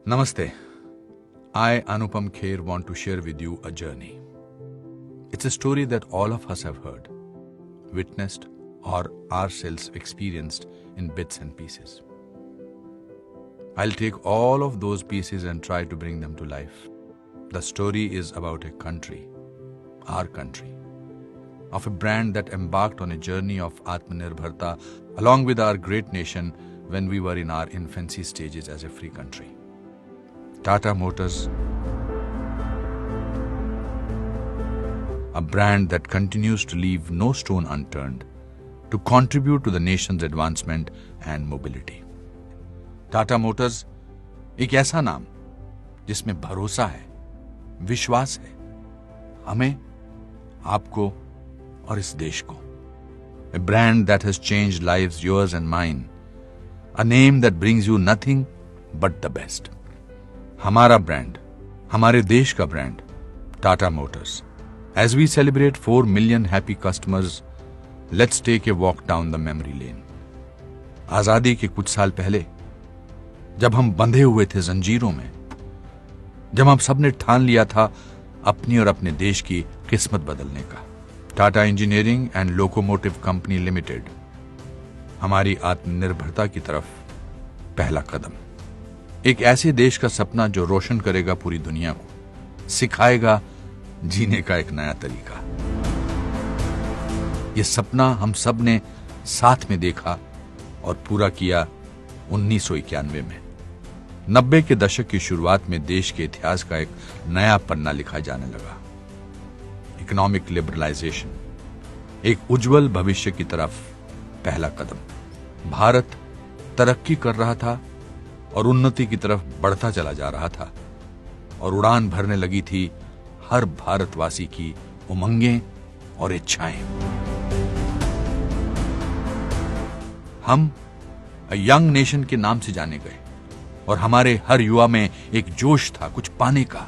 Namaste. I, Anupam Kher, want to share with you a journey. It's a story that all of us have heard, witnessed, or ourselves experienced in bits and pieces. I'll take all of those pieces and try to bring them to life. The story is about a country, our country, of a brand that embarked on a journey of Atmanirbharta along with our great nation when we were in our infancy stages as a free country. Tata Motors, a brand that continues to leave no stone unturned to contribute to the nation's advancement and mobility. Tata Motors एक ऐसा नाम जिसमें भरोसा है, विश्वास है, हमें, आपको और इस देश को. A brand that has changed lives, yours and mine. A name that brings you nothing but the best. हमारा ब्रांड, हमारे देश का brand, Tata Motors. As we celebrate 4 million happy customers, let's take a walk down the memory lane. आजादी के कुछ साल पहले, जब हम बंधे हुए थे जंजीरों में, जब हम सबने ठान लिया था अपनी और अपने देश की किस्मत बदलने का, Tata engineering and locomotive company limited हमारी आत्मनिर्भरता की तरफ पहला कदम. एक ऐसे देश का सपना जो रोशन करेगा पूरी दुनिया को, सिखाएगा जीने का एक नया तरीका. यह सपना हम सब ने साथ में देखा और पूरा किया 1991 में. 90 के दशक की शुरुआत में देश के इतिहास का एक नया पन्ना लिखा जाने लगा. इकोनॉमिक लिबरलाइजेशन, एक उज्जवल भविष्य की तरफ पहला कदम. भारत तरक्की कर रहा था और उन्नति की तरफ बढ़ता चला जा रहा था और उड़ान भरने लगी थी हर भारतवासी की उमंगें और इच्छाएं. हम यंग नेशन के नाम से जाने गए और हमारे हर युवा में एक जोश था कुछ पाने का,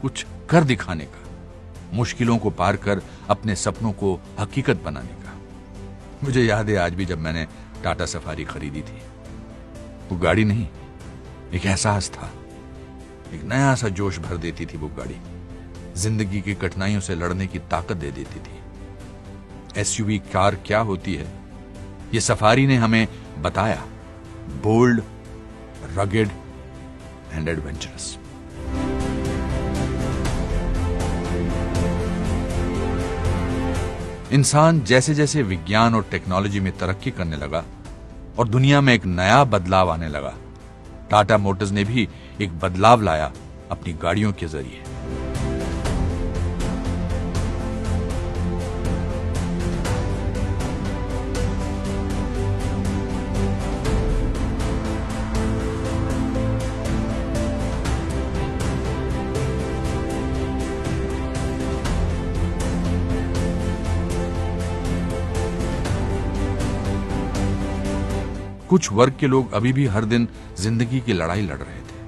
कुछ कर दिखाने का, मुश्किलों को पार कर अपने सपनों को हकीकत बनाने का. मुझे याद है आज भी जब मैंने टाटा सफारी खरीदी थी. वो गाड़ी नहीं, एक एहसास था. एक नया सा जोश भर देती थी वो गाड़ी. जिंदगी की कठिनाइयों से लड़ने की ताकत दे देती थी. एसयूवी कार क्या होती है, ये सफारी ने हमें बताया. Bold, rugged and adventurous. इंसान जैसे जैसे विज्ञान और टेक्नोलॉजी में तरक्की करने लगा और दुनिया में एक नया बदलाव आने लगा, टाटा मोटर्स ने भी एक बदलाव लाया अपनी गाड़ियों के जरिए. कुछ वर्ग के लोग अभी भी हर दिन जिंदगी की लड़ाई लड़ रहे थे.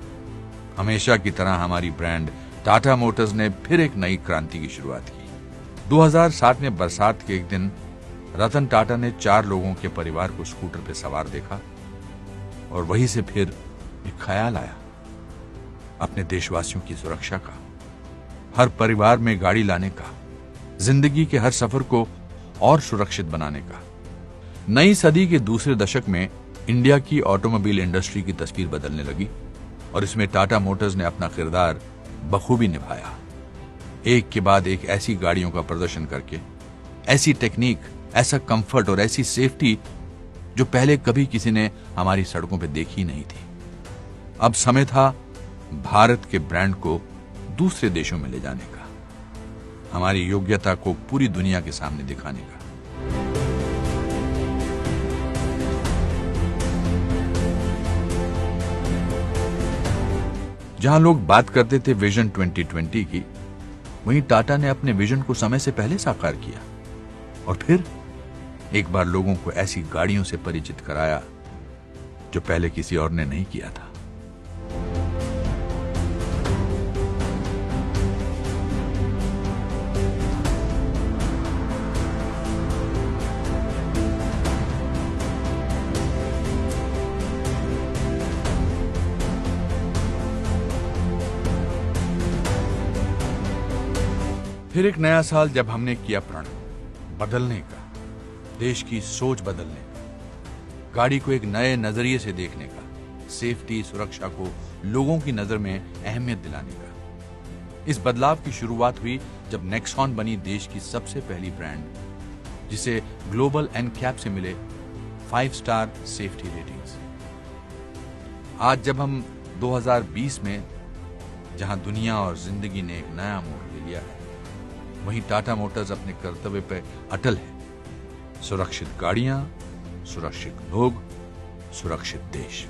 हमेशा की तरह हमारी ब्रांड टाटा मोटर्स ने फिर एक नई क्रांति की शुरुआत की. 2007 में बरसात के एक दिन रतन टाटा ने 4 लोगों के परिवार को स्कूटर पर सवार देखा और वहीं से फिर एक ख्याल आया अपने देशवासियों की सुरक्षा का, हर परिवार में गाड़ी लाने का, जिंदगी के हर सफर को और सुरक्षित बनाने का. नई सदी के दूसरे दशक में इंडिया की ऑटोमोबाइल इंडस्ट्री की तस्वीर बदलने लगी और इसमें टाटा मोटर्स ने अपना किरदार बखूबी निभाया. एक के बाद एक ऐसी गाड़ियों का प्रदर्शन करके, ऐसी टेक्निक, ऐसा कंफर्ट और ऐसी सेफ्टी जो पहले कभी किसी ने हमारी सड़कों पर देखी नहीं थी. अब समय था भारत के ब्रांड को दूसरे देशों में ले जाने का, हमारी योग्यता को पूरी दुनिया के सामने दिखाने का. जहां लोग बात करते थे विजन 2020 की, वहीं टाटा ने अपने विजन को समय से पहले साकार किया और फिर एक बार लोगों को ऐसी गाड़ियों से परिचित कराया जो पहले किसी और ने नहीं किया था. फिर एक नया साल जब हमने किया प्रण बदलने का, देश की सोच बदलने का, गाड़ी को एक नए नजरिए से देखने का, सेफ्टी सुरक्षा को लोगों की नजर में अहमियत दिलाने का। इस बदलाव की शुरुआत हुई जब नेक्सॉन बनी देश की सबसे पहली ब्रांड, जिसे ग्लोबल एनकैप से मिले 5 स्टार सेफ्टी रेटिंग्स। आज जब हम 2020 में जहां दुनिया और जिंदगी ने एक नया मोड़ ले लिया है, वहीं टाटा मोटर्स अपने कर्तव्य पर अटल है। सुरक्षित गाड़ियां, सुरक्षित लोग, सुरक्षित देश।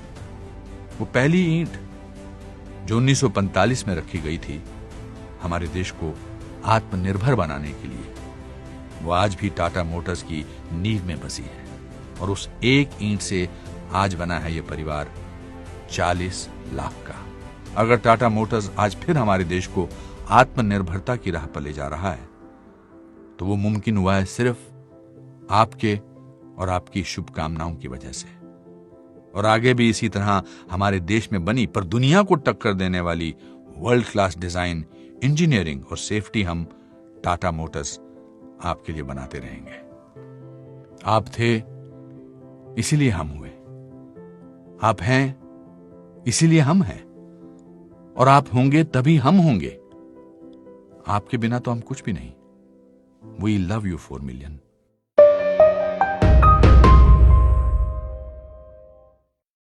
वो पहली ईंट जो 1945 में रखी गई थी हमारे देश को आत्मनिर्भर बनाने के लिए, वो आज भी टाटा मोटर्स की नींव में बसी है। और उस एक ईंट से आज बना है ये परिवार 40 लाख का। अगर टाटा मोटर्स आज फिर हमारे देश को आत्मनिर्भरता की राह पर ले जा रहा है, तो वो मुमकिन हुआ है सिर्फ आपके और आपकी शुभकामनाओं की वजह से। और आगे भी इसी तरह हमारे देश में बनी पर दुनिया को टक्कर देने वाली वर्ल्ड क्लास डिजाइन, इंजीनियरिंग और सेफ्टी हम टाटा मोटर्स आपके लिए बनाते रहेंगे। आप थे इसीलिए हम हुए, आप हैं इसीलिए हम हैं, और आप होंगे तभी हम होंगे। आपके बिना तो हम कुछ भी नहीं। We love you 4 million.